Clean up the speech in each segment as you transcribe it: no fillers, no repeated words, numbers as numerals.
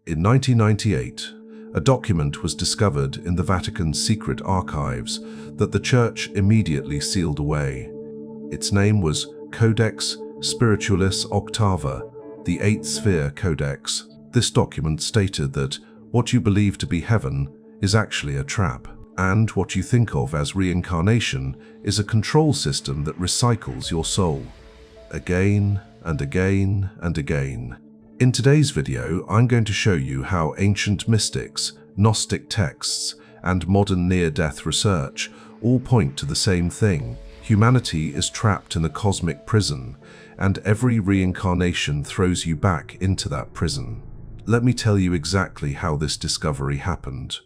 In 1998, a document was discovered in the Vatican's secret archives that the Church immediately sealed away. Its name was Codex Spiritualis Octava, the Eighth Sphere Codex. This document stated that what you believe to be heaven is actually a trap, and what you think of as reincarnation is a control system that recycles your soul again and again and again. In today's video, I'm going to show you how ancient mystics, Gnostic texts, and modern near-death research all point to the same thing. Humanity is trapped in a cosmic prison, and every reincarnation throws you back into that prison. Let me tell you exactly how this discovery happened.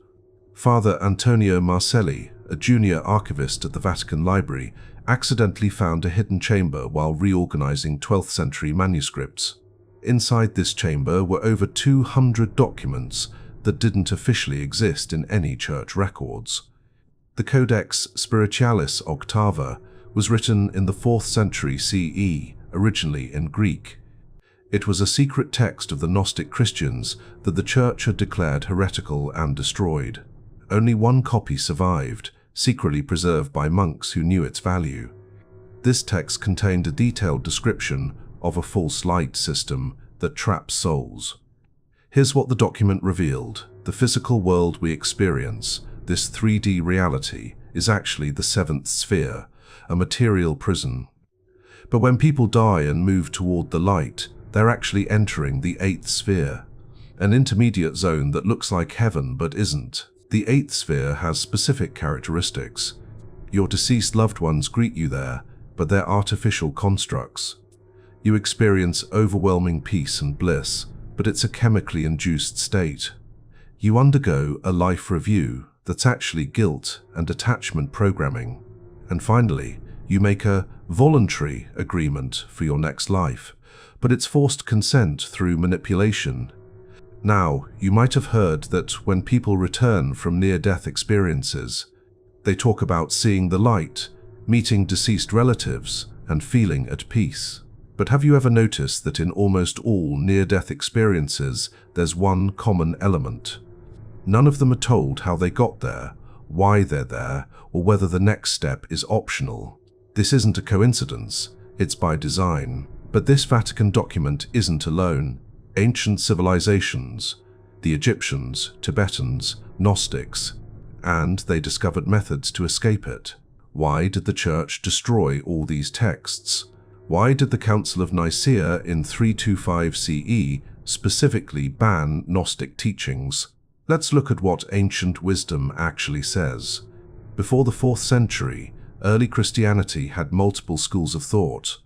Father Antonio Marcelli, a junior archivist at the Vatican Library, accidentally found a hidden chamber while reorganizing 12th century manuscripts. Inside this chamber were over 200 documents that didn't officially exist in any church records. The Codex Spiritualis Octava was written in the 4th century CE, originally in Greek. It was a secret text of the Gnostic Christians that the Church had declared heretical and destroyed. Only one copy survived, secretly preserved by monks who knew its value. This text contained a detailed description of a false light system that traps souls. Here's what the document revealed. The physical world we experience, this 3D reality, is actually the seventh sphere, a material prison. But when people die and move toward the light, they're actually entering the eighth sphere, an intermediate zone that looks like heaven but isn't. The eighth sphere has specific characteristics. Your deceased loved ones greet you there, but they're artificial constructs. You experience overwhelming peace and bliss, but it's a chemically induced state. You undergo a life review that's actually guilt and attachment programming. And finally, you make a voluntary agreement for your next life, but it's forced consent through manipulation. Now, you might have heard that when people return from near-death experiences, they talk about seeing the light, meeting deceased relatives, and feeling at peace. But have you ever noticed that in almost all near-death experiences, there's one common element? None of them are told how they got there, why they're there, or whether the next step is optional. This isn't a coincidence, it's by design. But this Vatican document isn't alone. Ancient civilizations, the Egyptians, Tibetans, Gnostics, and they discovered methods to escape it. Why did the Church destroy all these texts? Why did the Council of Nicaea in 325 CE specifically ban Gnostic teachings? Let's look at what ancient wisdom actually says. Before the 4th century, early Christianity had multiple schools of thought.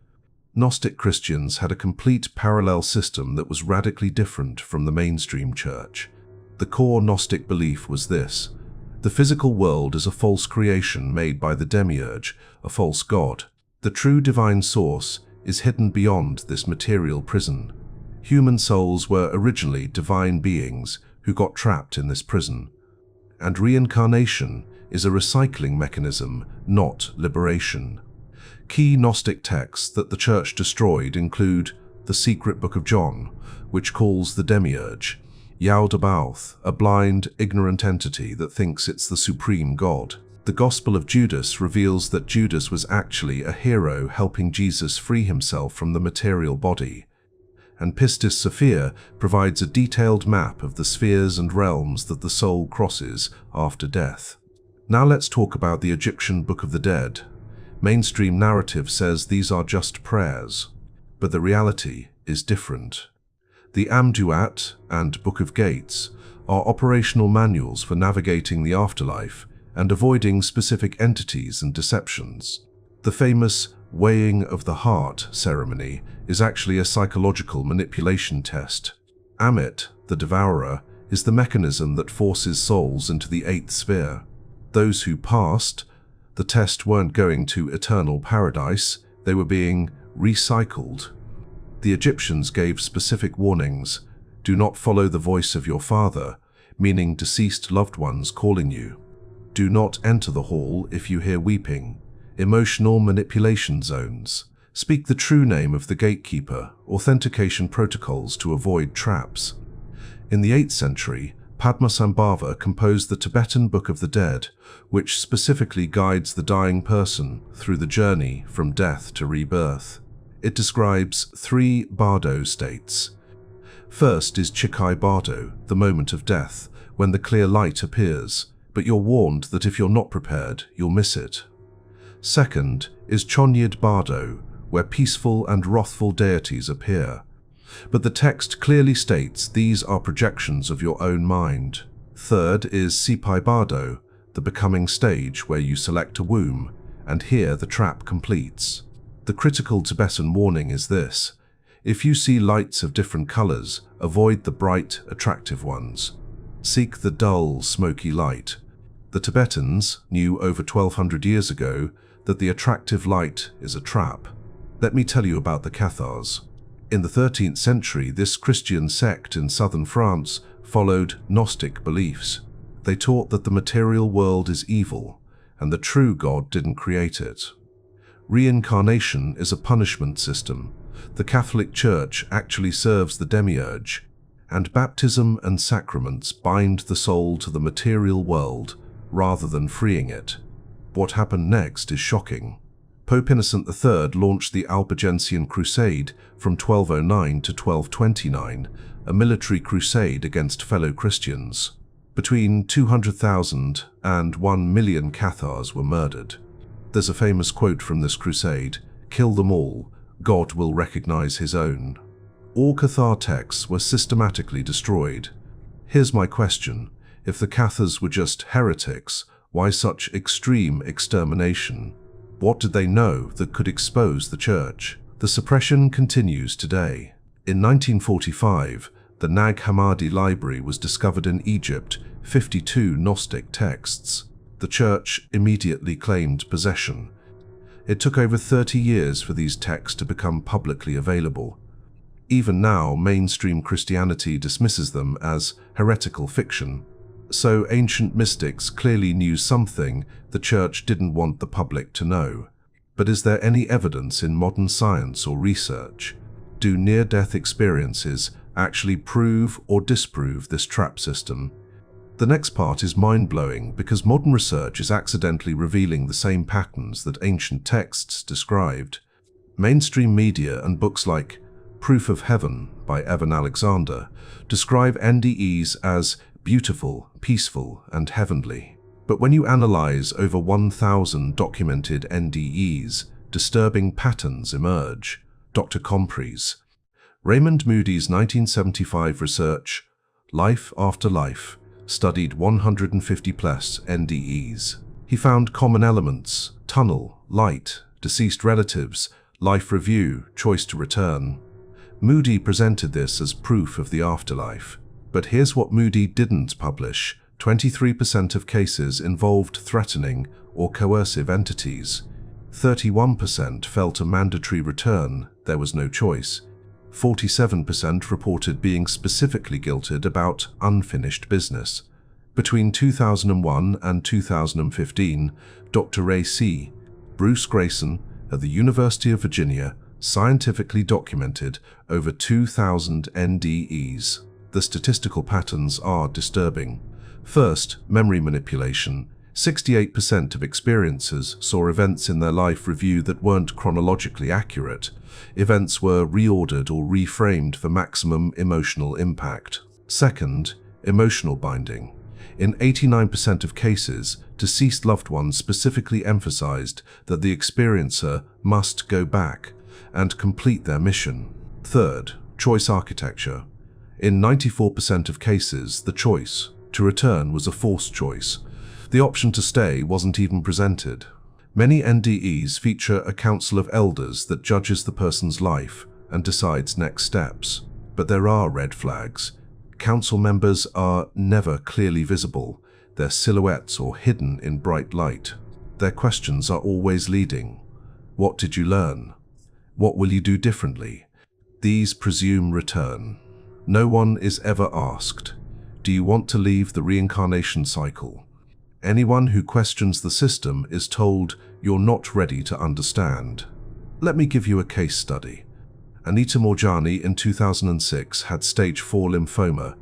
Gnostic Christians had a complete parallel system that was radically different from the mainstream church. The core Gnostic belief was this: the physical world is a false creation made by the demiurge, a false god. The true divine source is hidden beyond this material prison. Human souls were originally divine beings who got trapped in this prison. And reincarnation is a recycling mechanism, not liberation. Key Gnostic texts that the Church destroyed include the Secret Book of John, which calls the demiurge Yaldabaoth, a blind, ignorant entity that thinks it's the supreme God. The Gospel of Judas reveals that Judas was actually a hero helping Jesus free himself from the material body. And Pistis Sophia provides a detailed map of the spheres and realms that the soul crosses after death. Now let's talk about the Egyptian Book of the Dead. Mainstream narrative says these are just prayers, but the reality is different. The Amduat and Book of Gates are operational manuals for navigating the afterlife and avoiding specific entities and deceptions. The famous weighing of the heart ceremony is actually a psychological manipulation test. Amit, the devourer, is the mechanism that forces souls into the eighth sphere. Those who passed the test weren't going to eternal paradise, they were being recycled. The Egyptians gave specific warnings. Do not follow the voice of your father, meaning deceased loved ones calling you. Do not enter the hall if you hear weeping. Emotional manipulation zones. Speak the true name of the gatekeeper, authentication protocols to avoid traps. In the 8th century, Padmasambhava composed the Tibetan Book of the Dead, which specifically guides the dying person through the journey from death to rebirth. It describes 3 bardo states. First is Chikai Bardo, the moment of death, when the clear light appears, but you're warned that if you're not prepared, you'll miss it. Second is Chonyid Bardo, where peaceful and wrathful deities appear. But the text clearly states these are projections of your own mind. Third is Sipai Bardo, the becoming stage where you select a womb, and here the trap completes. The critical Tibetan warning is this: if you see lights of different colors, avoid the bright, attractive ones. Seek the dull, smoky light. The Tibetans knew over 1200 years ago that the attractive light is a trap. Let me tell you about the Cathars. In the 13th century, this Christian sect in southern France followed Gnostic beliefs. They taught that the material world is evil, and the true God didn't create it. Reincarnation is a punishment system. The Catholic Church actually serves the demiurge, and baptism and sacraments bind the soul to the material world rather than freeing it. What happened next is shocking. Pope Innocent III launched the Albigensian Crusade from 1209 to 1229, a military crusade against fellow Christians. Between 200,000 and 1 million Cathars were murdered. There's a famous quote from this crusade: "Kill them all, God will recognize his own." All Cathar texts were systematically destroyed. Here's my question: if the Cathars were just heretics, why such extreme extermination? What did they know that could expose the church? The suppression continues today. In 1945, the Nag Hammadi Library was discovered in Egypt, 52 Gnostic texts. The church immediately claimed possession. It took over 30 years for these texts to become publicly available. Even now, mainstream Christianity dismisses them as heretical fiction. So ancient mystics clearly knew something the church didn't want the public to know. But is there any evidence in modern science or research? Do near-death experiences actually prove or disprove this trap system? The next part is mind-blowing because modern research is accidentally revealing the same patterns that ancient texts described. Mainstream media and books like Proof of Heaven by Evan Alexander describe NDEs as beautiful, peaceful, and heavenly. But when you analyze over 1,000 documented NDEs, disturbing patterns emerge. Dr. Compries. Raymond Moody's 1975 research, Life After Life, studied 150+ NDEs. He found common elements: tunnel, light, deceased relatives, life review, choice to return. Moody presented this as proof of the afterlife. But here's what Moody didn't publish: 23% of cases involved threatening or coercive entities. 31% felt a mandatory return, there was no choice. 47% reported being specifically guilted about unfinished business. Between 2001 and 2015, Dr. Ray C. Bruce Grayson at the University of Virginia scientifically documented over 2,000 NDEs. The statistical patterns are disturbing. First, memory manipulation. 68% of experiencers saw events in their life review that weren't chronologically accurate. Events were reordered or reframed for maximum emotional impact. Second, emotional binding. In 89% of cases, deceased loved ones specifically emphasized that the experiencer must go back and complete their mission. Third, choice architecture. In 94% of cases, the choice to return was a forced choice. The option to stay wasn't even presented. Many NDEs feature a council of elders that judges the person's life and decides next steps. But there are red flags. Council members are never clearly visible, their silhouettes or hidden in bright light. Their questions are always leading. What did you learn? What will you do differently? These presume return. No one is ever asked, do you want to leave the reincarnation cycle? Anyone who questions the system is told you're not ready to understand. Let me give you a case study. Anita Morjani in 2006 had stage 4 lymphoma.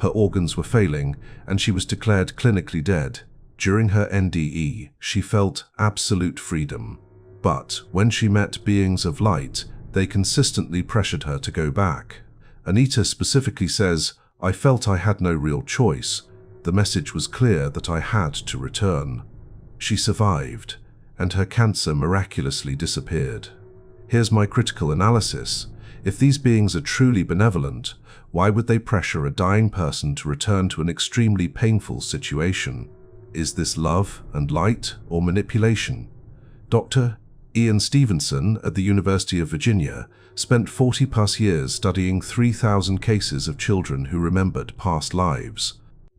Her organs were failing, and she was declared clinically dead. During her NDE, she felt absolute freedom. But when she met beings of light, they consistently pressured her to go back. Anita specifically says, "I felt I had no real choice. The message was clear that I had to return." She survived, and her cancer miraculously disappeared. Here's my critical analysis. If these beings are truly benevolent, why would they pressure a dying person to return to an extremely painful situation? Is this love and light or manipulation? Dr. Ian Stevenson at the University of Virginia spent 40+ years studying 3,000 cases of children who remembered past lives.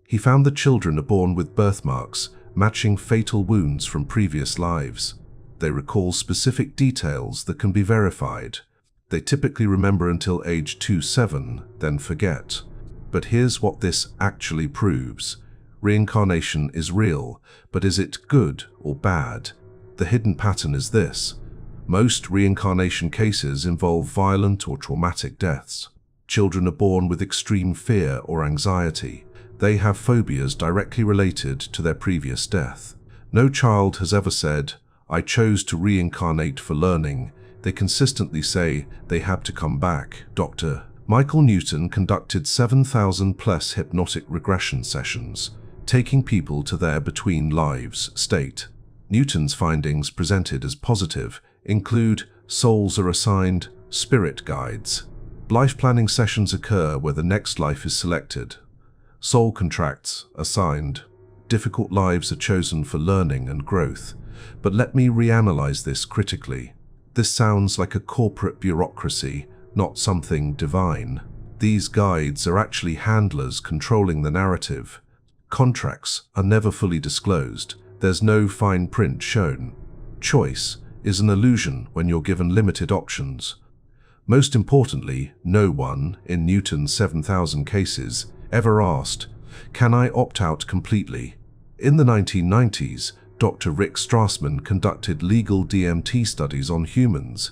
He found that children are born with birthmarks matching fatal wounds from previous lives. They recall specific details that can be verified. They typically remember until age 2-7, then forget. But here's what this actually proves. Reincarnation is real, but is it good or bad? The hidden pattern is this. Most reincarnation cases involve violent or traumatic deaths. Children are born with extreme fear or anxiety. They have phobias directly related to their previous death. No child has ever said, "I chose to reincarnate for learning." They consistently say they had to come back. Dr. Michael Newton conducted 7,000+ hypnotic regression sessions, taking people to their between lives state. Newton's findings, presented as positive, include souls are assigned spirit guides. Life planning sessions occur where the next life is selected. Soul contracts are signed. Difficult lives are chosen for learning and growth. But let me reanalyze this critically. This sounds like a corporate bureaucracy, not something divine. These guides are actually handlers controlling the narrative. Contracts are never fully disclosed. There's no fine print shown. Choice is an illusion when you're given limited options. Most importantly, no one, in Newton's 7,000 cases, ever asked, "Can I opt out completely?" In the 1990s, Dr. Rick Strassman conducted legal DMT studies on humans.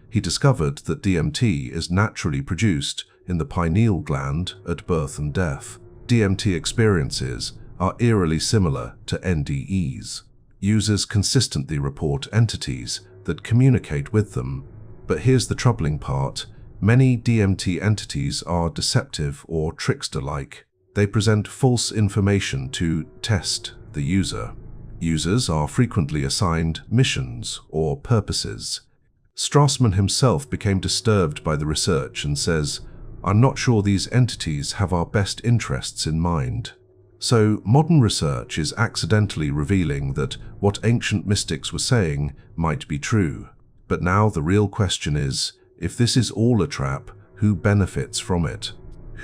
He discovered that DMT is naturally produced in the pineal gland at birth and death. DMT experiences are eerily similar to NDEs. Users consistently report entities that communicate with them. But here's the troubling part. Many DMT entities are deceptive or trickster-like. They present false information to test the user. Users are frequently assigned missions or purposes. Strassman himself became disturbed by the research and says, "I'm not sure these entities have our best interests in mind." So modern research is accidentally revealing that what ancient mystics were saying might be true. But now the real question is, if this is all a trap, who benefits from it?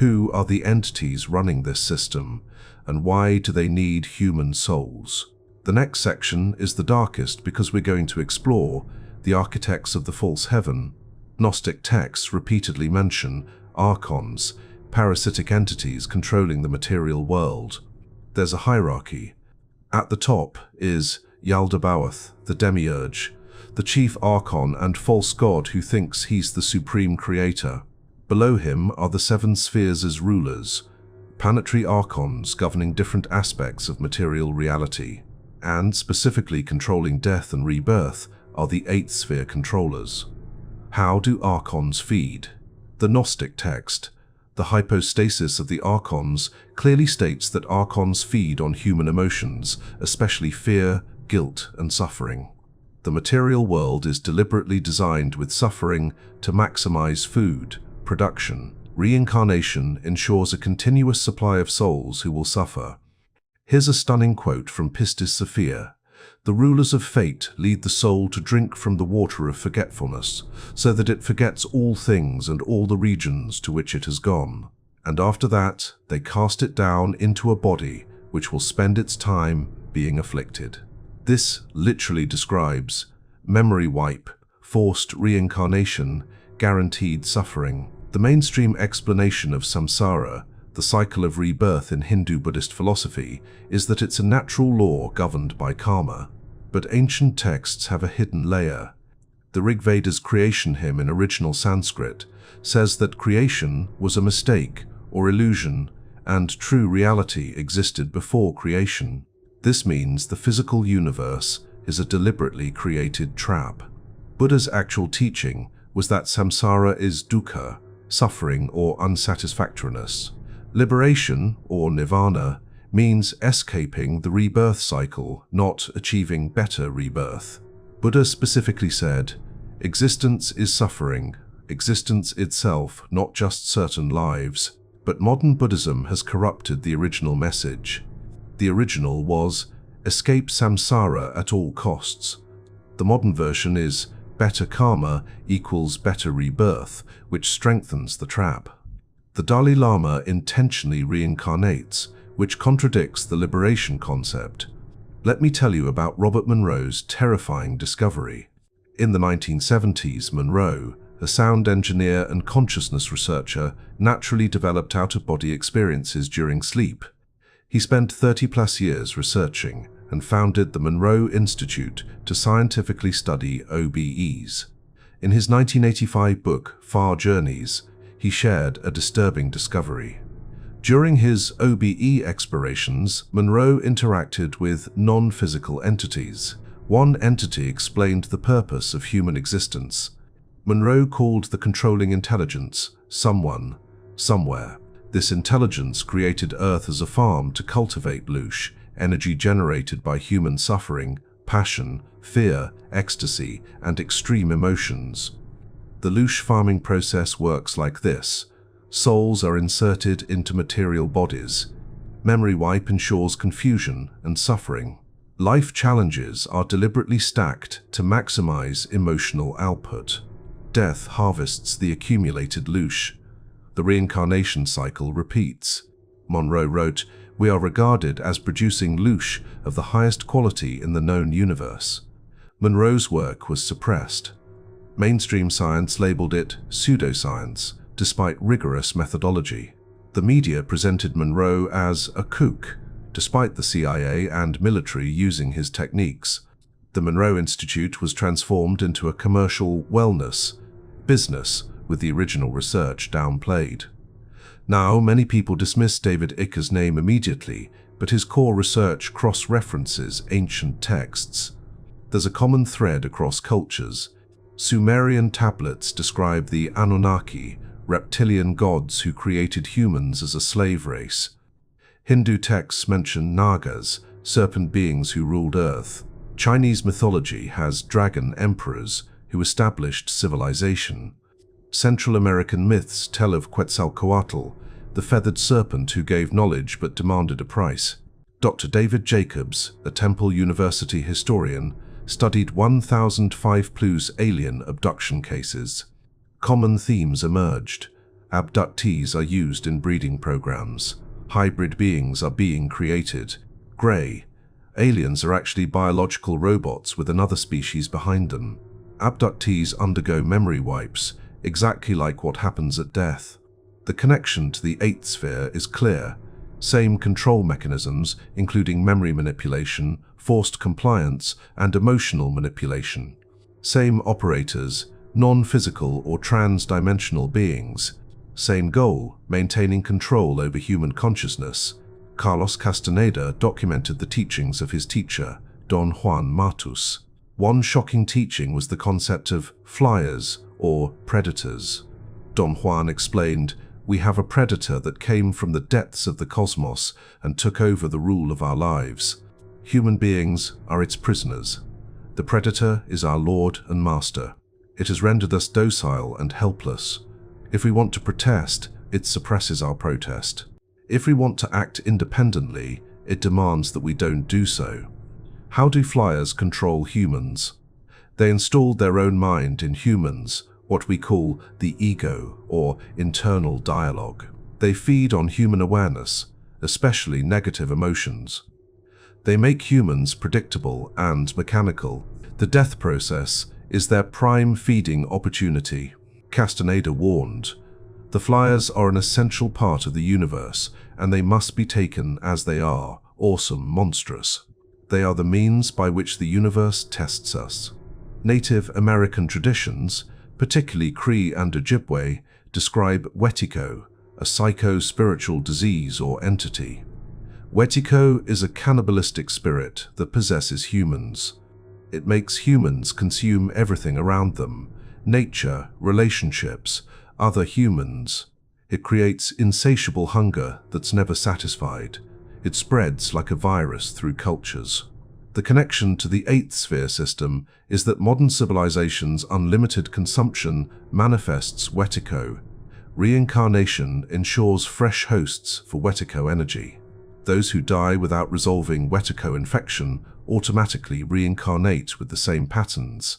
Who are the entities running this system? And why do they need human souls? The next section is the darkest because we're going to explore the architects of the false heaven. Gnostic texts repeatedly mention archons, parasitic entities controlling the material world. There's a hierarchy. At the top is Yaldabaoth, the demiurge, the chief archon and false god who thinks he's the supreme creator. Below him are the seven spheres as rulers, planetary archons governing different aspects of material reality. And specifically controlling death and rebirth are the eighth sphere controllers. How do archons feed? The Gnostic text, the hypostasis of the archons, clearly states that archons feed on human emotions, especially fear, guilt, and suffering. The material world is deliberately designed with suffering to maximize food, production. Reincarnation ensures a continuous supply of souls who will suffer. Here's a stunning quote from Pistis Sophia. "The rulers of fate lead the soul to drink from the water of forgetfulness, so that it forgets all things and all the regions to which it has gone. And after that, they cast it down into a body which will spend its time being afflicted." This literally describes memory wipe, forced reincarnation, guaranteed suffering. The mainstream explanation of samsara, the cycle of rebirth in Hindu-Buddhist philosophy, is that it's a natural law governed by karma. But ancient texts have a hidden layer. The Rig Veda's creation hymn in original Sanskrit says that creation was a mistake or illusion, and true reality existed before creation. This means the physical universe is a deliberately created trap. Buddha's actual teaching was that samsara is dukkha, suffering or unsatisfactoriness. Liberation, or nirvana, means escaping the rebirth cycle, not achieving better rebirth. Buddha specifically said, "Existence is suffering, existence itself, not just certain lives." But modern Buddhism has corrupted the original message. The original was, escape samsara at all costs. The modern version is, better karma equals better rebirth, which strengthens the trap. The Dalai Lama intentionally reincarnates, which contradicts the liberation concept. Let me tell you about Robert Monroe's terrifying discovery. In the 1970s, Monroe, a sound engineer and consciousness researcher, naturally developed out-of-body experiences during sleep. He spent 30-plus years researching and founded the Monroe Institute to scientifically study OBEs. In his 1985 book, Far Journeys, he shared a disturbing discovery. During his OBE explorations, Monroe interacted with non-physical entities. One entity explained the purpose of human existence. Monroe called the controlling intelligence someone, somewhere. This intelligence created Earth as a farm to cultivate loosh, energy generated by human suffering, passion, fear, ecstasy, and extreme emotions. The loosh farming process works like this. Souls are inserted into material bodies. Memory wipe ensures confusion and suffering. Life challenges are deliberately stacked to maximize emotional output. Death harvests the accumulated loosh. The reincarnation cycle repeats. Monroe wrote, "We are regarded as producing loosh of the highest quality in the known universe." Monroe's work was suppressed. Mainstream science labeled it pseudoscience, despite rigorous methodology. The media presented Monroe as a kook, despite the CIA and military using his techniques. The Monroe Institute was transformed into a commercial wellness business, with the original research downplayed. Now, many people dismiss David Icke's name immediately, but his core research cross-references ancient texts. There's a common thread across cultures. Sumerian tablets describe the Anunnaki, reptilian gods who created humans as a slave race. Hindu texts mention Nagas, serpent beings who ruled Earth. Chinese mythology has dragon emperors who established civilization. Central American myths tell of Quetzalcoatl, the feathered serpent who gave knowledge but demanded a price. Dr. David Jacobs, a Temple University historian, studied 1,005 plus alien abduction cases. Common themes emerged. Abductees are used in breeding programs. Hybrid beings are being created. Grey. Aliens are actually biological robots with another species behind them. Abductees undergo memory wipes, exactly like what happens at death. The connection to the eighth sphere is clear. Same control mechanisms, including memory manipulation, forced compliance, and emotional manipulation. Same operators, non-physical or trans-dimensional beings. Same goal, maintaining control over human consciousness. Carlos Castaneda documented the teachings of his teacher, Don Juan Matus. One shocking teaching was the concept of flyers, or predators. Don Juan explained, "We have a predator that came from the depths of the cosmos and took over the rule of our lives. Human beings are its prisoners. The predator is our lord and master. It has rendered us docile and helpless. If we want to protest, it suppresses our protest. If we want to act independently, it demands that we don't do so." How do flyers control humans? They installed their own mind in humans, what we call the ego, or internal dialogue. They feed on human awareness, especially negative emotions. They make humans predictable and mechanical. The death process is their prime feeding opportunity. Castaneda warned, "The flyers are an essential part of the universe, and they must be taken as they are, awesome, monstrous. They are the means by which the universe tests us." Native American traditions, particularly Cree and Ojibwe, describe Wetiko, a psycho-spiritual disease or entity. Wetiko is a cannibalistic spirit that possesses humans. It makes humans consume everything around them: nature, relationships, other humans. It creates insatiable hunger that's never satisfied. It spreads like a virus through cultures. The connection to the eighth sphere system is that modern civilization's unlimited consumption manifests Wetiko. Reincarnation ensures fresh hosts for Wetiko energy. Those who die without resolving Wetiko infection automatically reincarnate with the same patterns.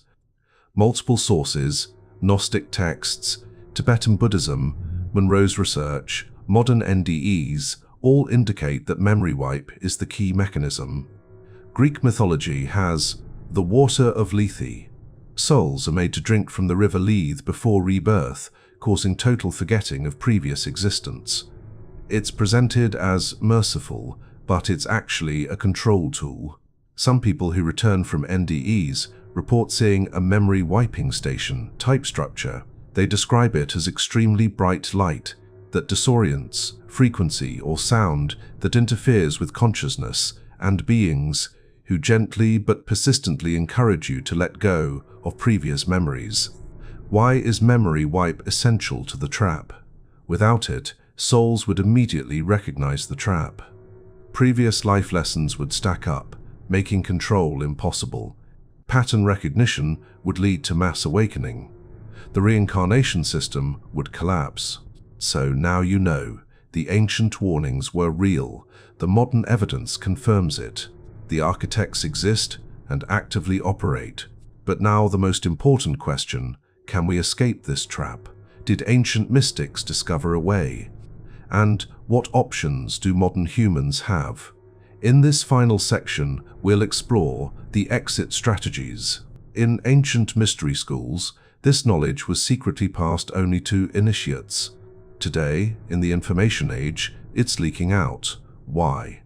Multiple sources, Gnostic texts, Tibetan Buddhism, Monroe's research, modern NDEs all indicate that memory wipe is the key mechanism. Greek mythology has the water of Lethe. Souls are made to drink from the river Lethe before rebirth, causing total forgetting of previous existence. It's presented as merciful, but it's actually a control tool. Some people who return from NDEs report seeing a memory wiping station type structure. They describe it as extremely bright light that disorients, frequency or sound that interferes with consciousness, and beings who gently but persistently encourage you to let go of previous memories. Why is memory wipe essential to the trap? Without it, souls would immediately recognize the trap. Previous life lessons would stack up, making control impossible. Pattern recognition would lead to mass awakening. The reincarnation system would collapse. So now you know, the ancient warnings were real. The modern evidence confirms it. The architects exist and actively operate. But now the most important question: can we escape this trap? Did ancient mystics discover a way? And what options do modern humans have? In this final section, we'll explore the exit strategies. In ancient mystery schools, this knowledge was secretly passed only to initiates. Today, in the information age, it's leaking out. Why?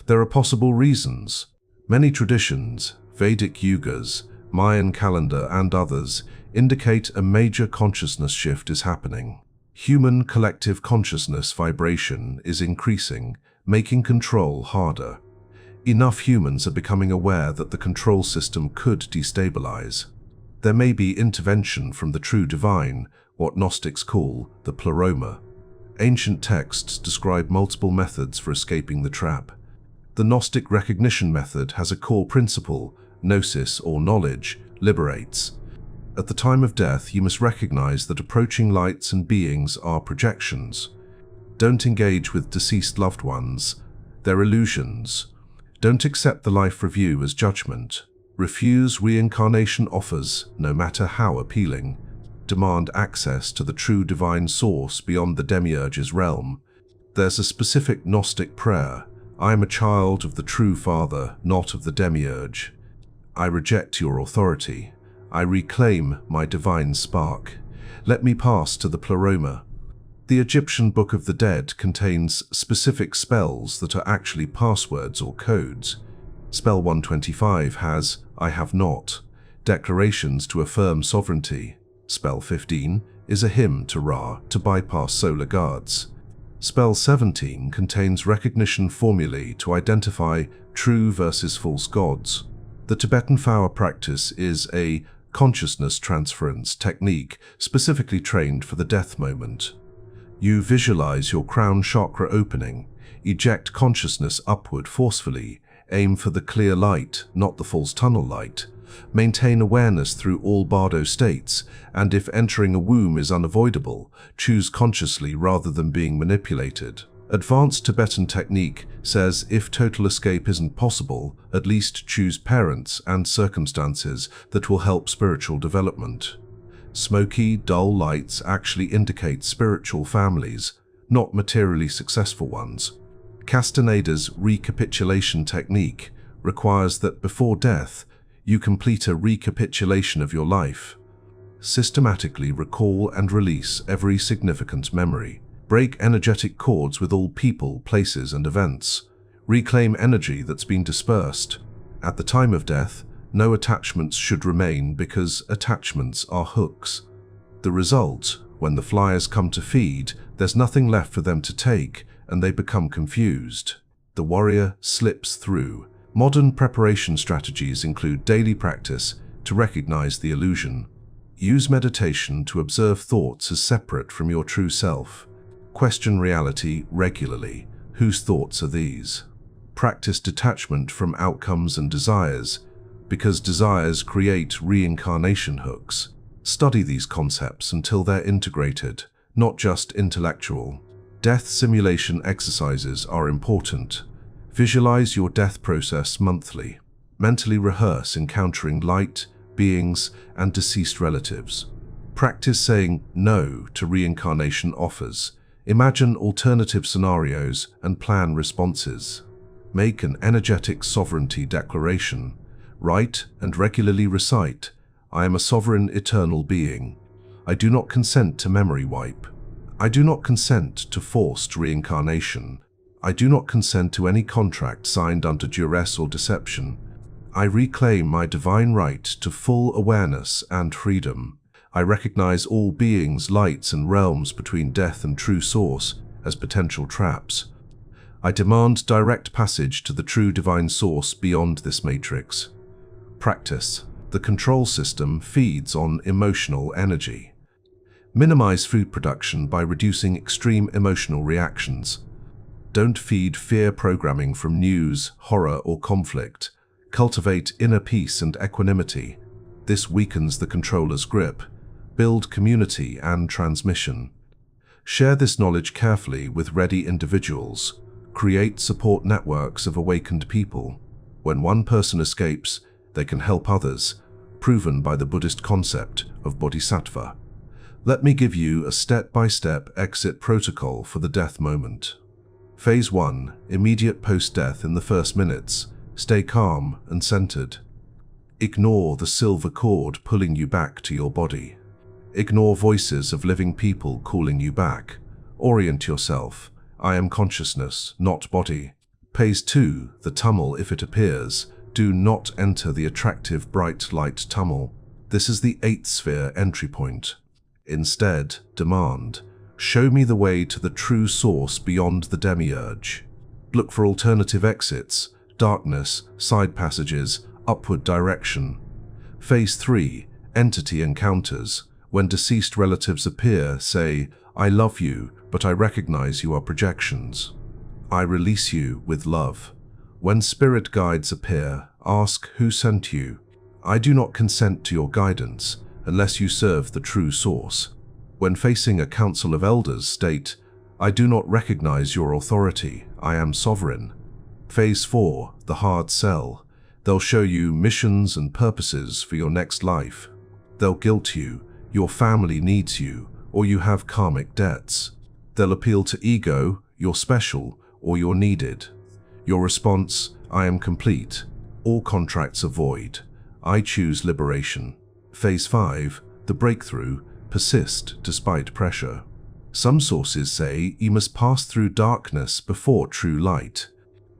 There are possible reasons. Many traditions, Vedic yugas, Mayan calendar and others, indicate a major consciousness shift is happening. Human collective consciousness vibration is increasing, making control harder. Enough humans are becoming aware that the control system could destabilize. There may be intervention from the true divine, what Gnostics call the pleroma. Ancient texts describe multiple methods for escaping the trap. The Gnostic recognition method has a core principle: gnosis or knowledge liberates. At the time of death, you must recognize that approaching lights and beings are projections. Don't engage with deceased loved ones. They're illusions. Don't accept the life review as judgment. Refuse reincarnation offers, no matter how appealing. Demand access to the true divine source beyond the demiurge's realm. There's a specific Gnostic prayer: I am a child of the true Father, not of the demiurge. I reject your authority. I reclaim my divine spark. Let me pass to the pleroma. The Egyptian Book of the Dead contains specific spells that are actually passwords or codes. Spell 125 has I have not, declarations to affirm sovereignty. Spell 15 is a hymn to Ra to bypass solar guards. Spell 17 contains recognition formulae to identify true versus false gods. The Tibetan Phawa practice is a consciousness transference technique specifically trained for the death moment. You visualize your crown chakra opening, eject consciousness upward forcefully, aim for the clear light, not the false tunnel light. Maintain awareness through all bardo states, and if entering a womb is unavoidable, choose consciously rather than being manipulated. Advanced Tibetan technique says if total escape isn't possible, at least choose parents and circumstances that will help spiritual development. Smoky, dull lights actually indicate spiritual families, not materially successful ones. Castaneda's recapitulation technique requires that before death, you complete a recapitulation of your life. Systematically recall and release every significant memory. Break energetic cords with all people, places, and events. Reclaim energy that's been dispersed. At the time of death, no attachments should remain because attachments are hooks. The result, When the flies come to feed, there's nothing left for them to take, and they become confused. The warrior slips through. Modern preparation strategies include daily practice to recognize the illusion. Use meditation to observe thoughts as separate from your true self. Question reality regularly. Whose thoughts are these? Practice detachment from outcomes and desires, because desires create reincarnation hooks. Study these concepts until they're integrated, not just intellectual. Death simulation exercises are important. Visualize your death process monthly. Mentally rehearse encountering light, beings, and deceased relatives. Practice saying no to reincarnation offers. Imagine alternative scenarios and plan responses. Make an energetic sovereignty declaration. Write and regularly recite, "I am a sovereign eternal being. I do not consent to memory wipe. I do not consent to forced reincarnation. I do not consent to any contract signed under duress or deception. I reclaim my divine right to full awareness and freedom. I recognize all beings, lights, and realms between death and true source as potential traps. I demand direct passage to the true divine source beyond this matrix." Practice. The control system feeds on emotional energy. Minimize food production by reducing extreme emotional reactions. Don't feed fear programming from news, horror, or conflict. Cultivate inner peace and equanimity. This weakens the controller's grip. Build community and transmission. Share this knowledge carefully with ready individuals. Create support networks of awakened people. When one person escapes, they can help others, proven by the Buddhist concept of bodhisattva. Let me give you a step-by-step exit protocol for the death moment. Phase 1. Immediate post-death in the first minutes. Stay calm and centered. Ignore the silver cord pulling you back to your body. Ignore voices of living people calling you back. Orient yourself. I am consciousness, not body. Phase 2. The tunnel if it appears. Do not enter the attractive bright light tunnel. This is the 8th sphere entry point. Instead, demand, "Show me the way to the true source beyond the demiurge." Look for alternative exits, darkness, side passages, upward direction. Phase 3. Entity encounters. When deceased relatives appear, say, "I love you, but I recognize you are projections. I release you with love." When spirit guides appear, ask, "Who sent you?" I do not consent to your guidance unless you serve the true source. When facing a council of elders, state, "I do not recognize your authority. I am sovereign." Phase 4. The hard sell. They'll show you missions and purposes for your next life. They'll guilt you, your family needs you, or you have karmic debts. They'll appeal to ego, you're special, or you're needed. Your response, "I am complete. All contracts are void. I choose liberation." Phase 5. The breakthrough. Persist despite pressure. Some sources say you must pass through darkness before true light.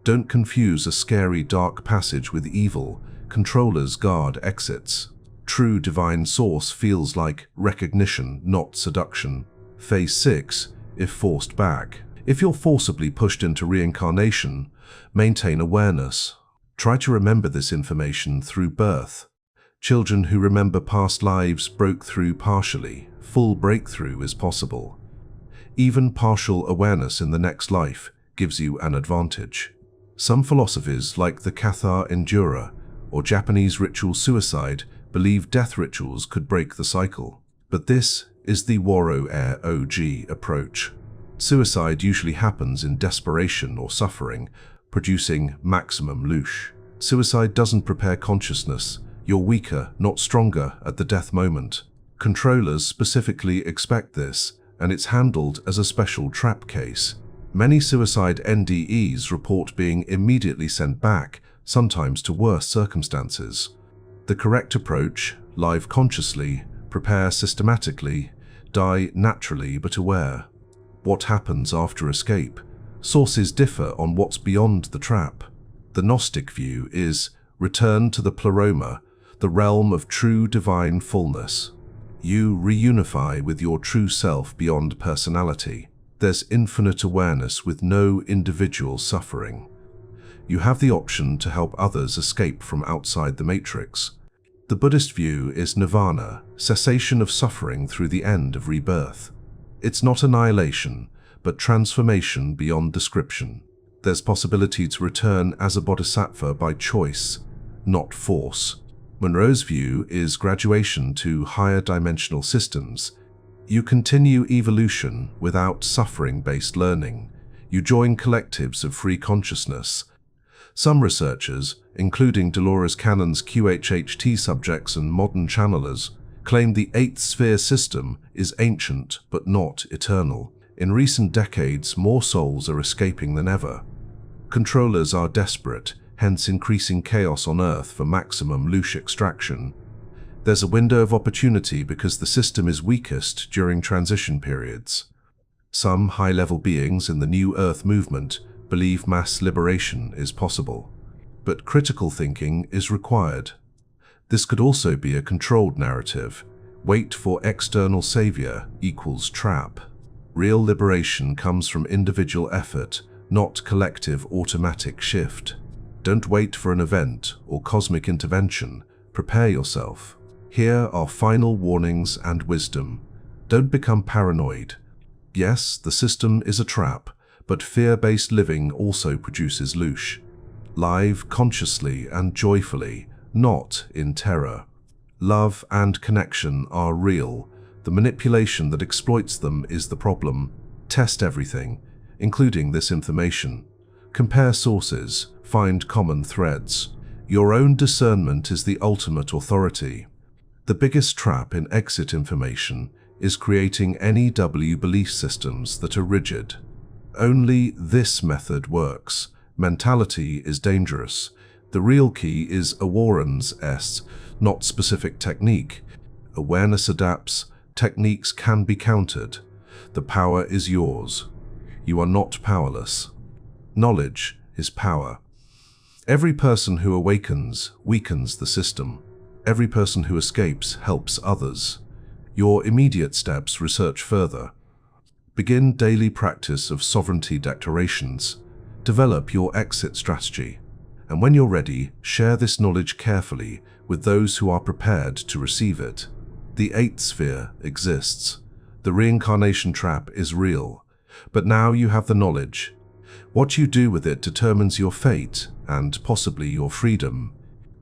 Don't confuse a scary dark passage with evil. Controllers guard exits. True divine source feels like recognition, not seduction. Phase 6. If forced back. If you're forcibly pushed into reincarnation, maintain awareness. Try to remember this information through birth. Children who remember past lives broke through partially. Full breakthrough is possible. Even partial awareness in the next life gives you an advantage. Some philosophies, like the Katha Endura or Japanese ritual suicide, believe death rituals could break the cycle. But this is the Waro Air OG approach. Suicide usually happens in desperation or suffering, producing maximum loosh. Suicide doesn't prepare consciousness. You're weaker, not stronger, at the death moment. Controllers specifically expect this, and it's handled as a special trap case. Many suicide NDEs report being immediately sent back, sometimes to worse circumstances. The correct approach: live consciously, prepare systematically, die naturally but aware. What happens after escape? Sources differ on what's beyond the trap. The Gnostic view is return to the pleroma, the realm of true divine fullness. You reunify with your true self beyond personality. There's infinite awareness with no individual suffering. You have the option to help others escape from outside the matrix. The Buddhist view is nirvana, cessation of suffering through the end of rebirth. It's not annihilation, but transformation beyond description. There's possibility to return as a bodhisattva by choice, not force. Monroe's view is graduation to higher dimensional systems. You continue evolution without suffering-based learning. You join collectives of free consciousness. Some researchers, including Dolores Cannon's QHHT subjects and modern channelers, claim the eighth sphere system is ancient but not eternal. In recent decades, more souls are escaping than ever. Controllers are desperate, hence increasing chaos on Earth for maximum loosh extraction. There's a window of opportunity because the system is weakest during transition periods. Some high-level beings in the New Earth movement believe mass liberation is possible, but critical thinking is required. This could also be a controlled narrative. Wait for external savior equals trap. Real liberation comes from individual effort, not collective automatic shift. Don't wait for an event or cosmic intervention. Prepare yourself. Here are final warnings and wisdom. Don't become paranoid. Yes, the system is a trap, but fear-based living also produces loosh. Live consciously and joyfully, not in terror. Love and connection are real. The manipulation that exploits them is the problem. Test everything, including this information. Compare sources, find common threads. Your own discernment is the ultimate authority. The biggest trap in exit information is creating NEW belief systems that are rigid. Only this method works. Mentality is dangerous. The real key is awareness, not specific technique. Awareness adapts, techniques can be countered. The power is yours. You are not powerless. Knowledge is power. Every person who awakens weakens the system. Every person who escapes helps others. Your immediate steps: research further. Begin daily practice of sovereignty declarations. Develop your exit strategy. And when you're ready, share this knowledge carefully with those who are prepared to receive it. The eighth sphere exists. The reincarnation trap is real. But now you have the knowledge. What you do with it determines your fate and possibly your freedom.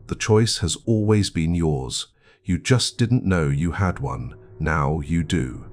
The choice has always been yours. You just didn't know you had one. Now you do.